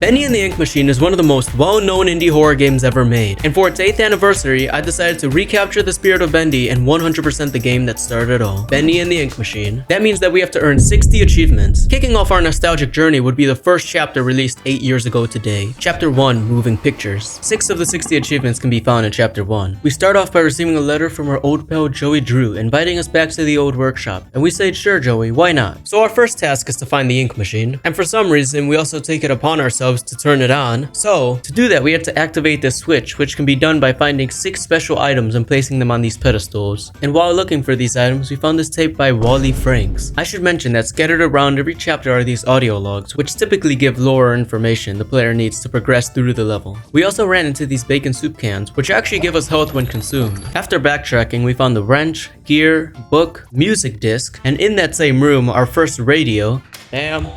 Bendy and the Ink Machine is one of the most well-known indie horror games ever made, and for its 8th anniversary, I decided to recapture the spirit of Bendy and 100% the game that started it all. Bendy and the Ink Machine. That means that we have to earn 60 achievements. Kicking off our nostalgic journey would be the first chapter released 8 years ago today. Chapter 1, Moving Pictures. 6 of the 60 achievements can be found in Chapter 1. We start off by receiving a letter from our old pal Joey Drew, inviting us back to the old workshop, and we say, sure Joey, why not? So our first task is to find the Ink Machine, and for some reason, we also take it upon ourselves to turn it on. So, to do that, we have to activate this switch, which can be done by finding 6 special items and placing them on these pedestals. And while looking for these items, we found this tape by Wally Franks. I should mention that scattered around every chapter are these audio logs, which typically give lore or information the player needs to progress through the level. We also ran into these bacon soup cans, which actually give us health when consumed. After backtracking, we found the wrench, gear, book, music disc, and in that same room, our first radio. Damn.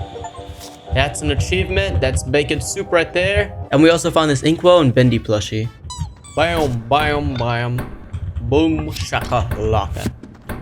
That's an achievement. That's bacon soup right there. And we also found this inkwell and Bendy plushie. Bam, bam, bam. Boom, shaka, laka.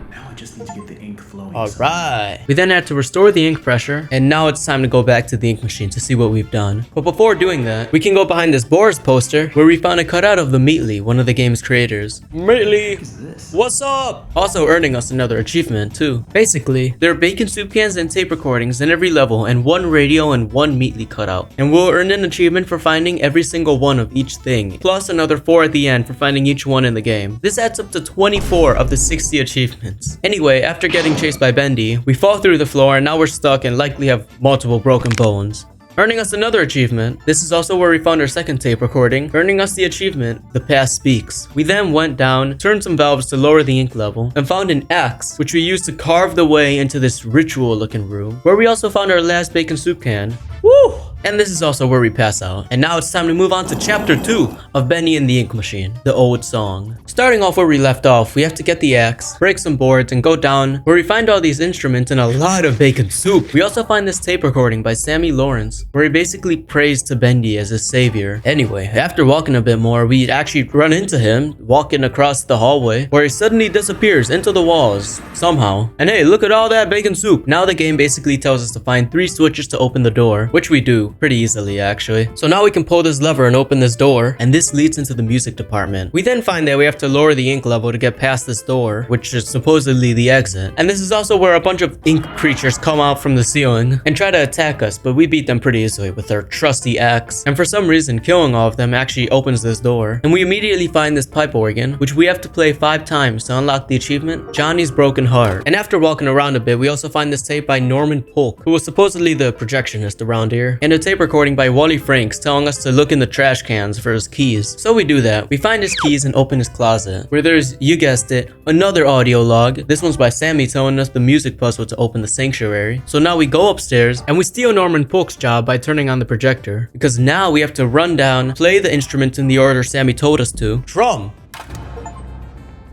Now I just need to get the ink flowing. Alright. We then had to restore the ink pressure, and now it's time to go back to the ink machine to see what we've done. But before doing that, we can go behind this Boris poster where we found a cutout of the Meatly, one of the game's creators. Meatly! What is this? What's up? Also earning us another achievement too. Basically, there are bacon soup cans and tape recordings in every level and 1 radio and 1 Meatly cutout. And we'll earn an achievement for finding every single one of each thing, plus another 4 at the end for finding each one in the game. This adds up to 24 of the 60 achievements. Anyway, after getting chased by Bendy, we fall through the floor and now we're stuck and likely have multiple broken bones. Earning us another achievement. This is also where we found our second tape recording, earning us the achievement, The Past Speaks. We then went down, turned some valves to lower the ink level, and found an axe, which we used to carve the way into this ritual looking room, where we also found our last bacon soup can. Woo! And this is also where we pass out. And now it's time to move on to Chapter 2 of Bendy and the Ink Machine, the old song. Starting off where we left off, we have to get the axe, break some boards, and go down where we find all these instruments and a lot of bacon soup. We also find this tape recording by Sammy Lawrence, where he basically prays to Bendy as his savior. Anyway, after walking a bit more, we actually run into him, walking across the hallway, where he suddenly disappears into the walls, somehow. And hey, look at all that bacon soup! Now the game basically tells us to find 3 switches to open the door, which we do. Pretty easily actually. So now we can pull this lever and open this door, and this leads into the music department. We then find that we have to lower the ink level to get past this door, which is supposedly the exit. And this is also where a bunch of ink creatures come out from the ceiling and try to attack us, but we beat them pretty easily with our trusty axe. And for some reason, killing all of them actually opens this door. And we immediately find this pipe organ, which we have to play 5 times to unlock the achievement, Johnny's Broken Heart. And after walking around a bit, we also find this tape by Norman Polk, who was supposedly the projectionist around here, and a tape recording by Wally Franks telling us to look in the trash cans for his keys. So we do that. We find his keys and open his closet, where there's, you guessed it, another audio log. This one's by Sammy telling us the music puzzle to open the sanctuary. So now we go upstairs and we steal Norman Polk's job by turning on the projector, because now we have to run down, play the instruments in the order Sammy told us to. Drum!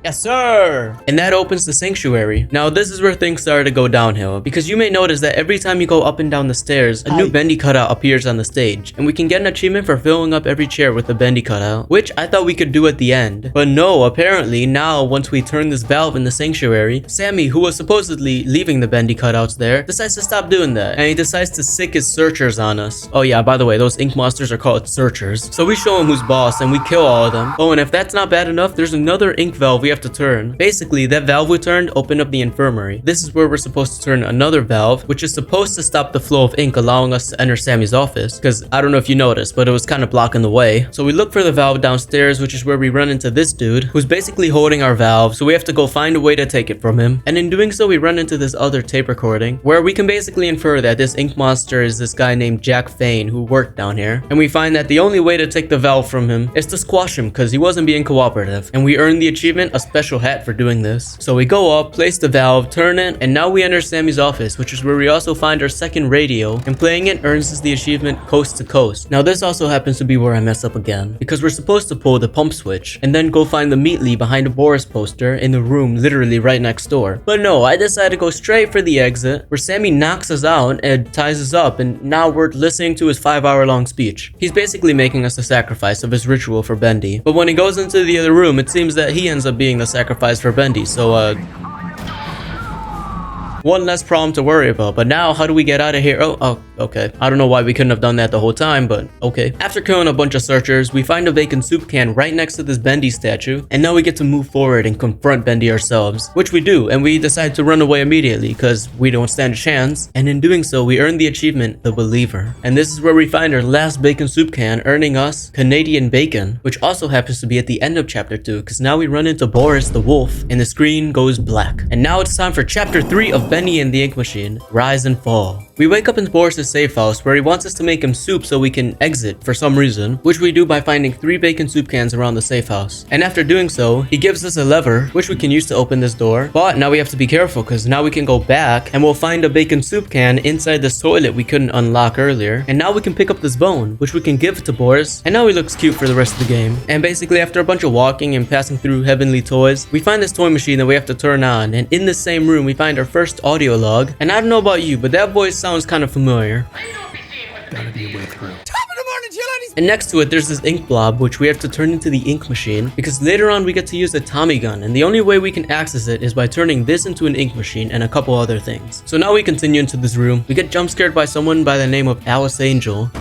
Yes, sir! And that opens the sanctuary. Now, this is where things started to go downhill, because you may notice that every time you go up and down the stairs, a new Bendy cutout appears on the stage, and we can get an achievement for filling up every chair with a Bendy cutout, which I thought we could do at the end. But no, apparently, now, once we turn this valve in the sanctuary, Sammy, who was supposedly leaving the Bendy cutouts there, decides to stop doing that, and he decides to sick his searchers on us. Oh yeah, by the way, those ink monsters are called searchers. So we show him who's boss, and we kill all of them. Oh, and if that's not bad enough, there's another ink valve we have to turn. Basically, that valve we turned opened up the infirmary. This is where we're supposed to turn another valve, which is supposed to stop the flow of ink, allowing us to enter Sammy's office, because I don't know if you noticed, but it was kind of blocking the way. So we look for the valve downstairs, which is where we run into this dude, who's basically holding our valve, so we have to go find a way to take it from him. And in doing so, we run into this other tape recording, where we can basically infer that this ink monster is this guy named Jack Fane, who worked down here. And we find that the only way to take the valve from him is to squash him, because he wasn't being cooperative. And we earn the achievement, a special hat for doing this. So we go up, place the valve, turn it, and now we enter Sammy's office, which is where we also find our second radio, and playing it earns us the achievement Coast to Coast. Now this also happens to be where I mess up again, because we're supposed to pull the pump switch, and then go find the Meatly behind a Boris poster in the room literally right next door. But no, I decided to go straight for the exit, where Sammy knocks us out and ties us up, and now we're listening to his 5-hour long speech. He's basically making us a sacrifice of his ritual for Bendy. But when he goes into the other room, it seems that he ends up being the sacrifice for Bendy, so one less problem to worry about. But now, how do we get out of here? Oh, okay. I don't know why we couldn't have done that the whole time, but okay. After killing a bunch of searchers, we find a vacant soup can right next to this Bendy statue, and now we get to move forward and confront Bendy ourselves, which we do, and we decide to run away immediately because we don't stand a chance, and in doing so, we earn the achievement, The Believer. And this is where we find our last bacon soup can, earning us Canadian Bacon, which also happens to be at the end of chapter 2, because now we run into Boris the wolf, and the screen goes black. And now it's time for chapter 3 of Bendy and the Ink Machine, Rise and Fall. We wake up in Boris's safe house where he wants us to make him soup so we can exit for some reason, which we do by finding 3 bacon soup cans around the safe house. And after doing so, he gives us a lever, which we can use to open this door. But now we have to be careful because now we can go back and we'll find a bacon soup can inside this toilet we couldn't unlock earlier. And now we can pick up this bone, which we can give to Boris. And now he looks cute for the rest of the game. And basically after a bunch of walking and passing through heavenly toys, we find this toy machine that we have to turn on. And in this same room, we find our first audio log. And I don't know about you, but that voice sounds kind of familiar. Gotta be a way through. And next to it, there's this ink blob, which we have to turn into the ink machine, because later on we get to use a Tommy gun, and the only way we can access it is by turning this into an ink machine and a couple other things. So now we continue into this room. We get jump scared by someone by the name of Alice Angel.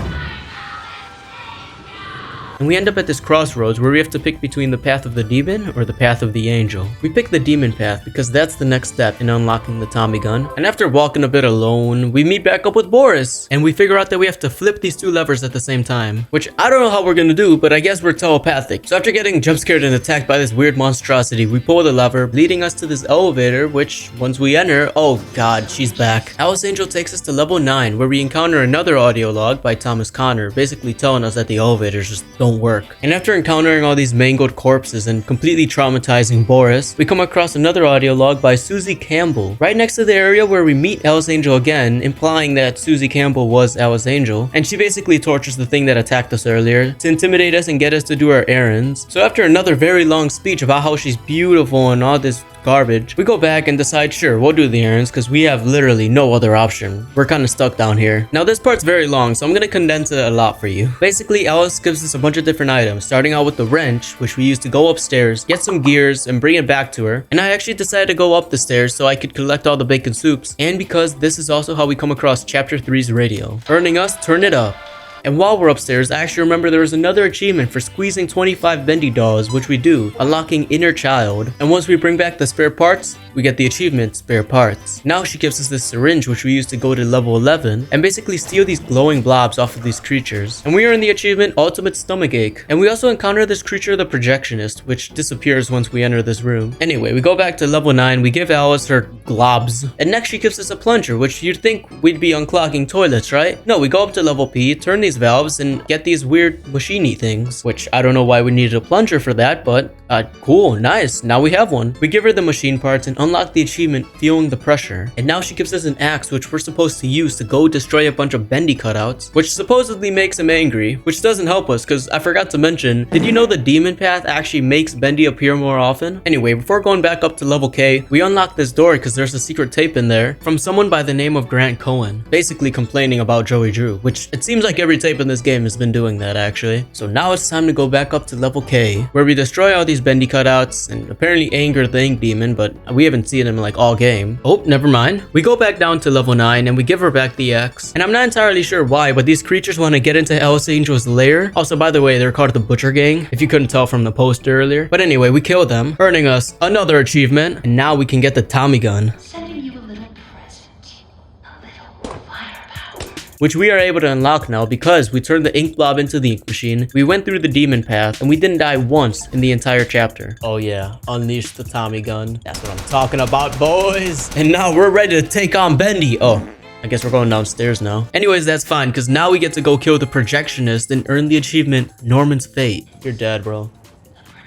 And we end up at this crossroads where we have to pick between the path of the demon or the path of the angel. We pick the demon path because that's the next step in unlocking the Tommy gun. And after walking a bit alone, we meet back up with Boris. And we figure out that we have to flip these 2 levers at the same time. Which I don't know how we're gonna do, but I guess we're telepathic. So after getting jump scared and attacked by this weird monstrosity, we pull the lever, leading us to this elevator, which once we enter, oh god, she's back. Alice Angel takes us to level 9, where we encounter another audio log by Thomas Connor, basically telling us that the elevators just don't work. And after encountering all these mangled corpses and completely traumatizing Boris, we come across another audio log by Susie Campbell, right next to the area where we meet Alice Angel again, implying that Susie Campbell was Alice Angel, and she basically tortures the thing that attacked us earlier to intimidate us and get us to do our errands. So after another very long speech about how she's beautiful and all this garbage, we go back and decide, sure, we'll do the errands because we have literally no other option. We're kind of stuck down here. Now this part's very long, so I'm gonna condense it a lot for you. Basically, Alice gives us a bunch of different items, starting out with the wrench, which we use to go upstairs, get some gears, and bring it back to her. And I actually decided to go up the stairs so I could collect all the bacon soups, and because this is also how we come across chapter 3's radio, earning us Turn It Up. And while we're upstairs, I actually remember there was another achievement for squeezing 25 Bendy dolls, which we do, unlocking Inner Child. And once we bring back the spare parts, we get the achievement Spare Parts. Now she gives us this syringe, which we use to go to level 11 and basically steal these glowing blobs off of these creatures. And we earn the achievement Ultimate Stomachache. And we also encounter this creature, the Projectionist, which disappears once we enter this room. Anyway, we go back to level 9, we give Alice her globs, and next she gives us a plunger, which you'd think we'd be unclogging toilets, right? No, we go up to level P, turn these valves, and get these weird machiney things, which I don't know why we needed a plunger for that, but cool, nice, now we have one. We give her the machine parts and unlock the achievement Feeling the Pressure, and now she gives us an axe which we're supposed to use to go destroy a bunch of Bendy cutouts, which supposedly makes him angry, which doesn't help us because I forgot to mention, did you know the demon path actually makes Bendy appear more often? Anyway, before going back up to level K, we unlock this door because there's a secret tape in there from someone by the name of Grant Cohen, basically complaining about Joey Drew, which it seems like every tape in this game has been doing that actually. So now it's time to go back up to level K, where we destroy all these Bendy cutouts and apparently anger the ink demon, but we haven't seen him like all game. Oh, never mind. We go back down to level 9 and we give her back the axe. And I'm not entirely sure why, but these creatures want to get into Alice Angel's lair. Also, by the way, they're called the Butcher Gang, if you couldn't tell from the poster earlier. But anyway, we kill them, earning us another achievement, and now we can get the Tommy gun, Sending you a little present. A little firepower. which we are able to unlock now because we turned the ink blob into the ink machine, we went through the demon path, and we didn't die once in the entire chapter. Oh yeah, unleash the Tommy gun. That's what I'm talking about, boys. And now we're ready to take on Bendy. Oh, I guess we're going downstairs now. Anyways, that's fine, because now we get to go kill the Projectionist and earn the achievement Norman's Fate. You're dead, bro.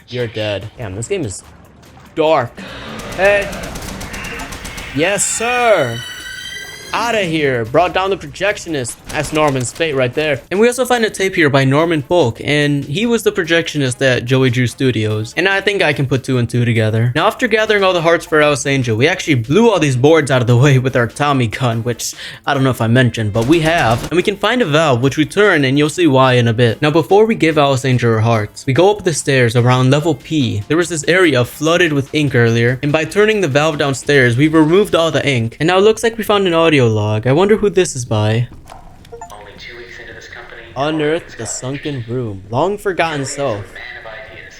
You're dead. Damn, this game is dark. Hey. Yes, sir. Out of here. Brought down the Projectionist. That's Norman's Fate right there. And we also find a tape here by Norman Polk, and he was the Projectionist at Joey Drew Studios. And I think I can put 2 and 2 together. Now, after gathering all the hearts for Alice Angel, we actually blew all these boards out of the way with our Tommy gun, which I don't know if I mentioned, but we have. And we can find a valve, which we turn, and you'll see why in a bit. Now, before we give Alice Angel her hearts, we go up the stairs around level P. There was this area flooded with ink earlier, and by turning the valve downstairs, we removed all the ink. And now it looks like we found an audio log. I wonder who this is by. Unearth the sunken room. Long forgotten self.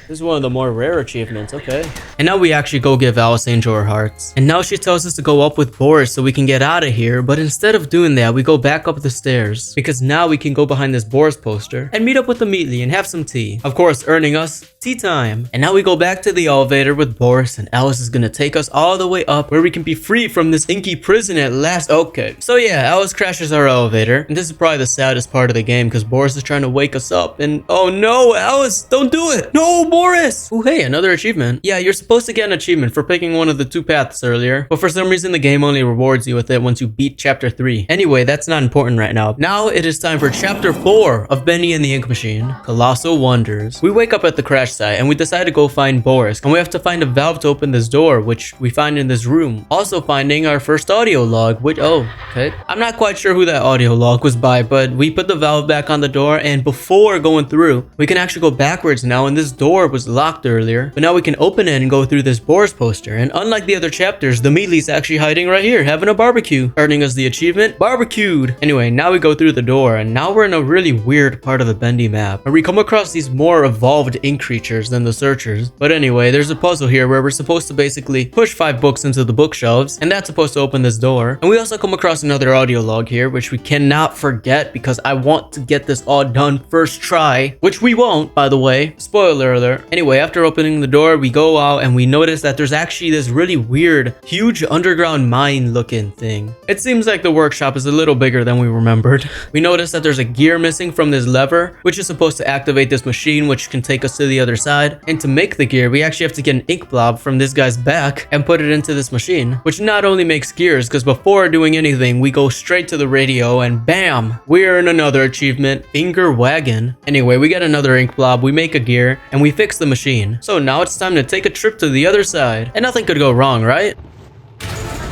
This is one of the more rare achievements, okay. And now we actually go give Alice Angel her hearts. And now she tells us to go up with Boris so we can get out of here, but instead of doing that, we go back up the stairs. Because now we can go behind this Boris poster and meet up with Amelie and have some tea. Of course, earning us tea time. And now we go back to the elevator with Boris, and Alice is gonna take us all the way up where we can be free from this inky prison at last. Okay. So yeah, Alice crashes our elevator. And this is probably the saddest part of the game because Boris is trying to wake us up. And oh no, Alice, don't do it. No, Boris! Oh, hey, another achievement. Yeah, you're supposed to get an achievement for picking one of the 2 paths earlier, but for some reason the game only rewards you with it once you beat Chapter 3. Anyway, that's not important right now. Now it is time for Chapter 4 of Bendy and the Ink Machine, Colossal Wonders. We wake up at the crash site and we decide to go find Boris, and we have to find a valve to open this door, which we find in this room. Also finding our first audio log, which, oh, okay. I'm not quite sure who that audio log was by, but we put the valve back on the door, and before going through, we can actually go backwards now, and this door was locked earlier, but now we can open it and go through this Boris poster. And unlike the other chapters, the Meatly's actually hiding right here, having a barbecue, earning us the achievement, barbecued. Anyway, now we go through the door, and now we're in a really weird part of the Bendy map, where we come across these more evolved ink creatures than the searchers. But anyway, there's a puzzle here where we're supposed to basically push 5 books into the bookshelves, and that's supposed to open this door. And we also come across another audio log here, which we cannot forget because I want to get this all done first try, which we won't, by the way. Spoiler alert. Anyway, after opening the door, we go out and we notice that there's actually this really weird, huge underground mine looking thing. It seems like the workshop is a little bigger than we remembered. We notice that there's a gear missing from this lever, which is supposed to activate this machine, which can take us to the other side. And to make the gear, we actually have to get an ink blob from this guy's back and put it into this machine, which not only makes gears, because before doing anything, we go straight to the radio and bam, we're in another achievement, Finger Wagon. Anyway, we get another ink blob, we make a gear, and we fix the machine. So now it's time to take a trip to the other side. And nothing could go wrong, right?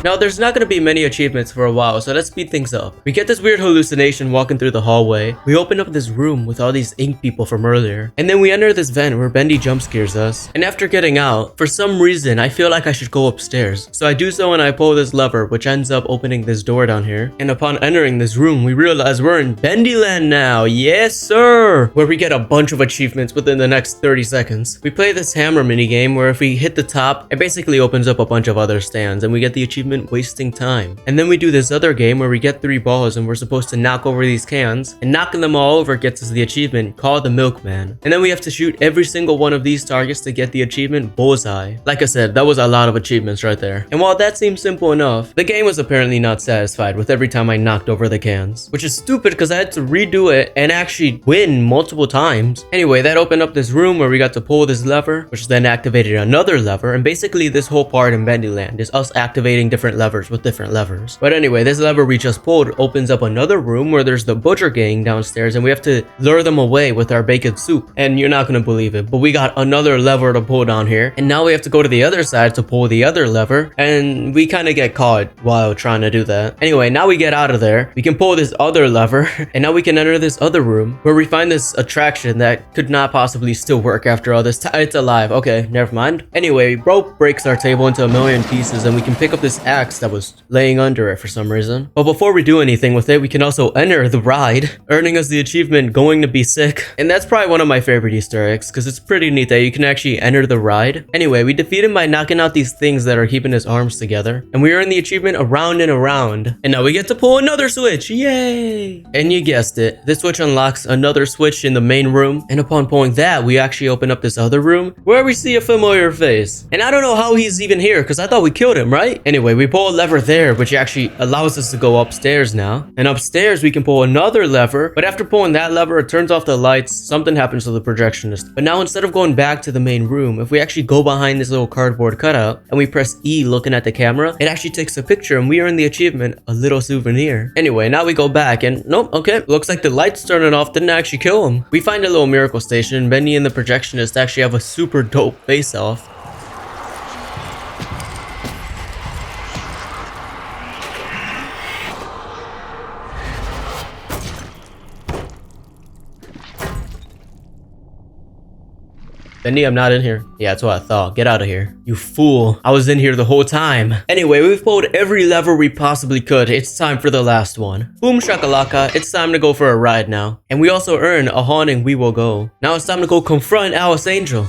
Now, there's not going to be many achievements for a while, so let's speed things up. We get this weird hallucination walking through the hallway. We open up this room with all these ink people from earlier. And then we enter this vent where Bendy jump scares us. And after getting out, for some reason, I feel like I should go upstairs. So I do so and I pull this lever, which ends up opening this door down here. And upon entering this room, we realize we're in Bendyland now. Yes, sir! Where we get a bunch of achievements within the next 30 seconds. We play this hammer minigame where if we hit the top, it basically opens up a bunch of other stands and we get the achievement wasting time. And then we do this other game where we get 3 balls and we're supposed to knock over these cans, and knocking them all over gets us the achievement Call the Milkman. And then we have to shoot every single one of these targets to get the achievement Bullseye. Like I said, that was a lot of achievements right there. And while that seems simple enough, the game was apparently not satisfied with every time I knocked over the cans, which is stupid because I had to redo it and actually win multiple times. Anyway, that opened up this room where we got to pull this lever, which then activated another lever, and basically this whole part in Bendyland is us activating different levers with different levers. But anyway, this lever we just pulled opens up another room where there's the butcher gang downstairs, and we have to lure them away with our bacon soup. And you're not gonna believe it, but we got another lever to pull down here, and now we have to go to the other side to pull the other lever, and we kind of get caught while trying to do that. Anyway, now we get out of there, we can pull this other lever, and now we can enter this other room where we find this attraction that could not possibly still work after all this time. It's alive. Okay, never mind. Anyway, rope breaks our table into a million pieces, and we can pick up this axe that was laying under it for some reason. But before we do anything with it, we can also enter the ride, earning us the achievement Going to Be Sick. And that's probably one of my favorite Easter eggs, because it's pretty neat that you can actually enter the ride. Anyway, we defeat him by knocking out these things that are keeping his arms together, and we earn the achievement Around and Around. And now we get to pull another switch. Yay! And you guessed it, this switch unlocks another switch in the main room, and upon pulling that, we actually open up this other room where we see a familiar face. And I don't know how he's even here, because I thought we killed him, right? Anyway, we pull a lever there, which actually allows us to go upstairs now. And upstairs, we can pull another lever, but after pulling that lever, it turns off the lights. Something happens to the projectionist. But now instead of going back to the main room, if we actually go behind this little cardboard cutout and we press E looking at the camera, it actually takes a picture and we earn the achievement, A Little Souvenir. Anyway, now we go back and nope, okay, looks like the lights turning off didn't actually kill him. We find a little miracle station. Bendy and the projectionist actually have a super dope face-off. Bendy, I'm not in here. Yeah, that's what I thought. Get out of here. You fool. I was in here the whole time. Anyway, we've pulled every lever we possibly could. It's time for the last one. Boom shakalaka. It's time to go for a ride now. And we also earn a haunting we will go. Now it's time to go confront Alice Angel.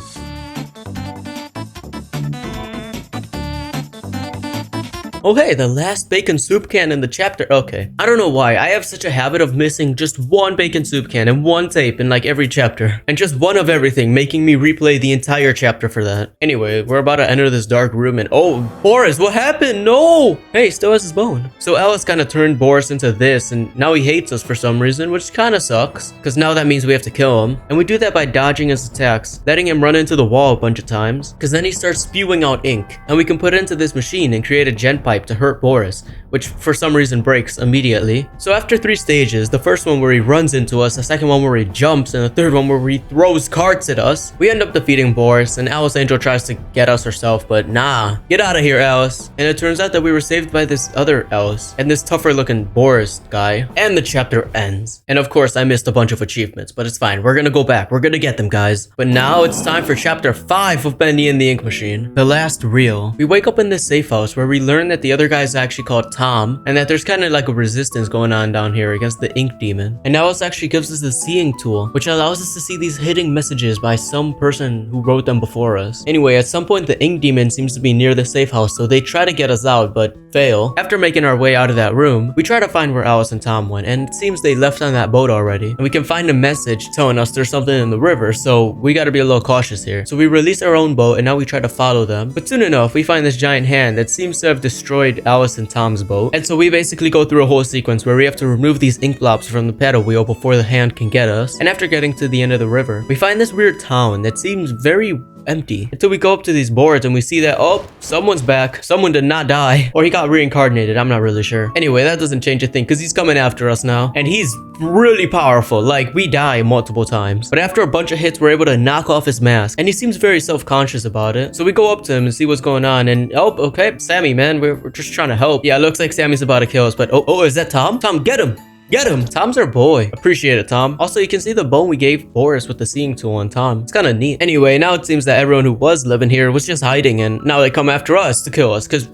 Oh hey, the last bacon soup can in the chapter. Okay. I don't know why. I have such a habit of missing just one bacon soup can and one tape in like every chapter. And just one of everything, making me replay the entire chapter for that. Anyway, we're about to enter this dark room and oh, Boris, what happened? No! Hey, he still has his bone. So Alice kind of turned Boris into this and now he hates us for some reason, which kind of sucks. Because now that means we have to kill him. And we do that by dodging his attacks, letting him run into the wall a bunch of times. Because then he starts spewing out ink. And we can put it into this machine and create a gen pipe to hurt Boris, which for some reason breaks immediately. So after 3 stages, the first one where he runs into us, the second one where he jumps, and the third one where he throws carts at us, we end up defeating Boris, and Alice Angel tries to get us herself, but nah. Get out of here, Alice. And it turns out that we were saved by this other Alice, and this tougher looking Boris guy, and the chapter ends. And of course, I missed a bunch of achievements, but it's fine. We're gonna go back. We're gonna get them, guys. But now it's time for chapter 5 of Bendy and the Ink Machine. The last reel. We wake up in this safe house where we learn that the other guy is actually called Tom, and that there's kind of like a resistance going on down here against the ink demon. And Alice actually gives us the seeing tool, which allows us to see these hidden messages by some person who wrote them before us. Anyway, at some point the ink demon seems to be near the safe house, so they try to get us out but fail. After making our way out of that room, we try to find where Alice and Tom went, and it seems they left on that boat already. And we can find a message telling us there's something in the river, so we gotta be a little cautious here. So we release our own boat and now we try to follow them. But soon enough, we find this giant hand that seems to have destroyed Alice and Tom's boat. And so we basically go through a whole sequence where we have to remove these ink blobs from the paddle wheel before the hand can get us. And after getting to the end of the river, we find this weird town that seems very empty until we go up to these boards and we see that, oh, someone's back. Someone did not die, or he got reincarnated. I'm not really sure. Anyway, that doesn't change a thing because he's coming after us now, and he's really powerful. Like, we die multiple times, but after a bunch of hits, we're able to knock off his mask, and he seems very self-conscious about it. So we go up to him and see what's going on, and oh, okay, Sammy, man, we're just trying to help. Yeah, it looks like Sammy's about to kill us, but oh, is that Tom? Tom, get him! Get him! Tom's our boy. Appreciate it, Tom. Also, you can see the bone we gave Boris with the seeing tool on Tom. It's kind of neat. Anyway, now it seems that everyone who was living here was just hiding, and now they come after us to kill us, because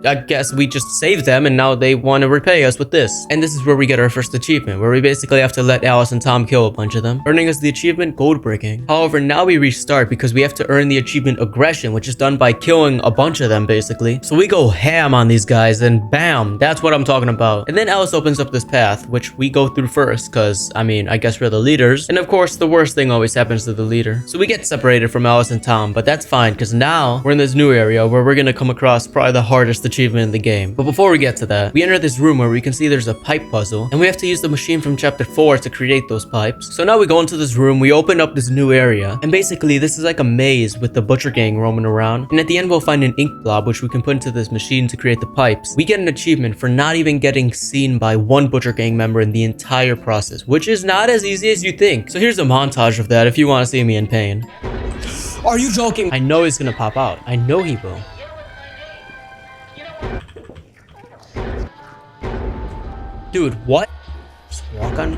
I guess we just saved them and now they want to repay us with this. And this is where we get our first achievement, where we basically have to let Alice and Tom kill a bunch of them, earning us the achievement Gold Breaking. However, now we restart because we have to earn the achievement Aggression, which is done by killing a bunch of them basically. So we go ham on these guys and bam, that's what I'm talking about. And then Alice opens up this path, which we go through first because, I mean, I guess we're the leaders. And of course, the worst thing always happens to the leader. So we get separated from Alice and Tom, but that's fine because now we're in this new area where we're gonna come across probably the hardest achievement in the game. But before we get to that, we enter this room where we can see there's a pipe puzzle, and we have to use the machine from chapter 4 to create those pipes. So now we go into this room, we open up this new area, and basically this is like a maze with the butcher gang roaming around, and at the end we'll find an ink blob which we can put into this machine to create the pipes. We get an achievement for not even getting seen by one butcher gang member in the entire process, which is not as easy as you think. So here's a montage of that if you want to see me in pain. Are you joking? I know he's gonna pop out. I know he will. Dude, what? Just walk on.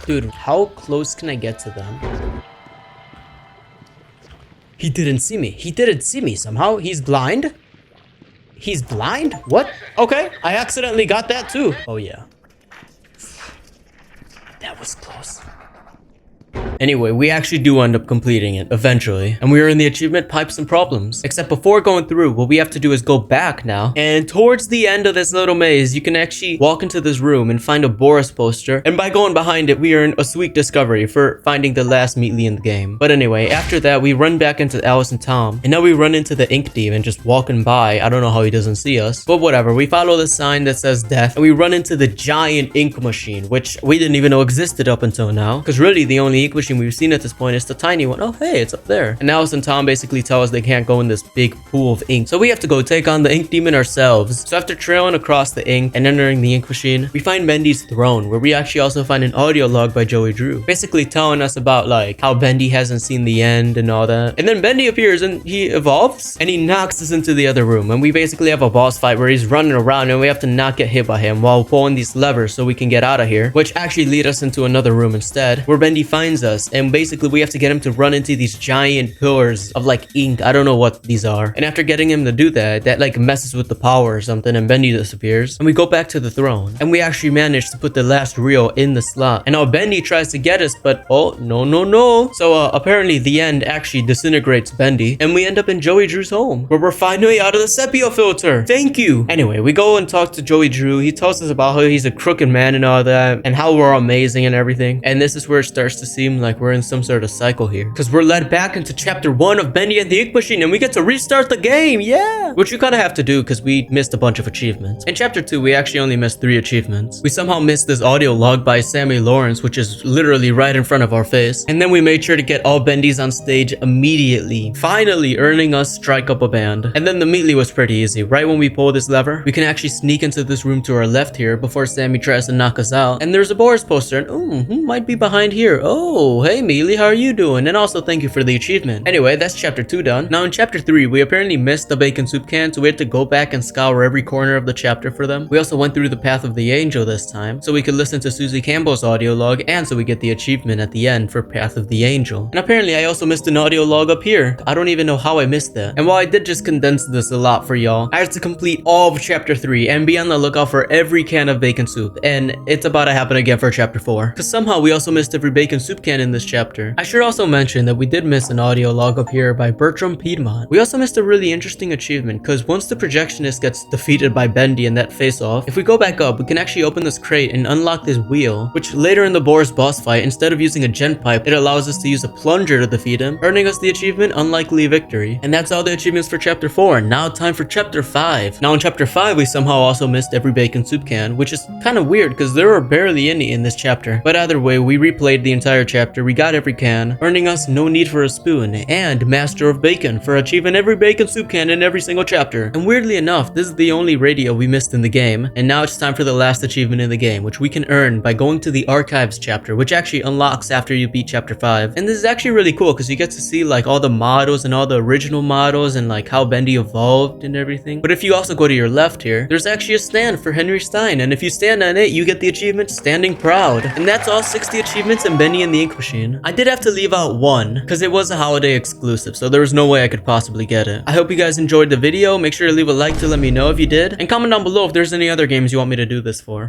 Dude, how close can I get to them? He didn't see me. He didn't see me somehow. He's blind? He's blind? What? Okay, I accidentally got that too. Oh yeah. That was close. Anyway, we actually do end up completing it eventually, and we are in the achievement Pipes and Problems. Except before going through, what we have to do is go back now, and towards the end of this little maze, you can actually walk into this room and find a Boris poster, and by going behind it, we earn a sweet discovery for finding the last Meatly in the game. But anyway, after that, we run back into Alice and Tom, and now we run into the ink demon just walking by. I don't know how he doesn't see us, but whatever. We follow the sign that says death, and we run into the giant ink machine, which we didn't even know existed up until now, because really the only ink machine we've seen at this point is the tiny one. Oh hey, it's up there. And Alice and Tom basically tell us they can't go in this big pool of ink, so we have to go take on the ink demon ourselves. So after trailing across the ink and entering the ink machine, we find Bendy's throne, where we actually also find an audio log by Joey Drew, basically telling us about like how Bendy hasn't seen the end and all that. And then Bendy appears and he evolves and he knocks us into the other room, and we basically have a boss fight where he's running around and we have to not get hit by him while pulling these levers so we can get out of here, which actually lead us into another room instead, where Bendy finds us us, and basically we have to get him to run into these giant pillars of like ink. I don't know what these are. And after getting him to do that, that like messes with the power or something, and Bendy disappears. And we go back to the throne, and we actually manage to put the last reel in the slot. And now Bendy tries to get us, but oh, no. So apparently the end actually disintegrates Bendy, and we end up in Joey Drew's home, where we're finally out of the sepia filter. Thank you. Anyway, we go and talk to Joey Drew. He tells us about how he's a crooked man and all that, and how we're amazing and everything. And this is where it starts to seem like we're in some sort of cycle here, because we're led back into chapter 1 of Bendy and the Ink Machine, and we get to restart the game. Yeah, which we kind of have to do because we missed a bunch of achievements. In chapter 2, we actually only missed 3 achievements. We somehow missed this audio log by Sammy Lawrence, which is literally right in front of our face. And then we made sure to get all Bendys on stage immediately, finally earning us Strike Up a Band. And then the melee was pretty easy. Right when we pull this lever, we can actually sneak into this room to our left here before Sammy tries to knock us out. And there's a Boris poster, and who might be behind here? Oh, hey Mealy, how are you doing? And also thank you for the achievement. Anyway, that's chapter 2 done. Now in chapter 3, we apparently missed the bacon soup can, so we had to go back and scour every corner of the chapter for them. We also went through the path of the angel this time, so we could listen to Susie Campbell's audio log, and so we get the achievement at the end for Path of the Angel. And apparently I also missed an audio log up here. I don't even know how I missed that. And while I did just condense this a lot for y'all, I had to complete all of chapter 3 and be on the lookout for every can of bacon soup. And it's about to happen again for chapter 4. Because somehow we also missed every bacon soup can in this chapter. I should also mention that we did miss an audio log up here by Bertram Piedmont. We also missed a really interesting achievement, because once the projectionist gets defeated by Bendy in that face-off, if we go back up, we can actually open this crate and unlock this wheel, which later in the Boris boss fight, instead of using a gen pipe, it allows us to use a plunger to defeat him, earning us the achievement Unlikely Victory. And that's all the achievements for chapter 4. Now time for chapter 5. Now in chapter 5, we somehow also missed every bacon soup can, which is kind of weird because there were barely any in this chapter. But either way, we replayed the entire chapter, we got every can, earning us No Need for a Spoon and Master of Bacon for achieving every bacon soup can in every single chapter. And weirdly enough, this is the only radio we missed in the game. And now it's time for the last achievement in the game, which we can earn by going to the Archives chapter, which actually unlocks after you beat chapter 5. And this is actually really cool because you get to see like all the models and all the original models and like how Bendy evolved and everything. But if you also go to your left here, there's actually a stand for Henry Stein, and if you stand on it, you get the achievement Standing Proud. And that's all 60 achievements in Bendy and the Ink Machine. I did have to leave out one because it was a holiday exclusive, so there was no way I could possibly get it. I hope you guys enjoyed the video. Make sure to leave a like to let me know if you did, and comment down below if there's any other games you want me to do this for.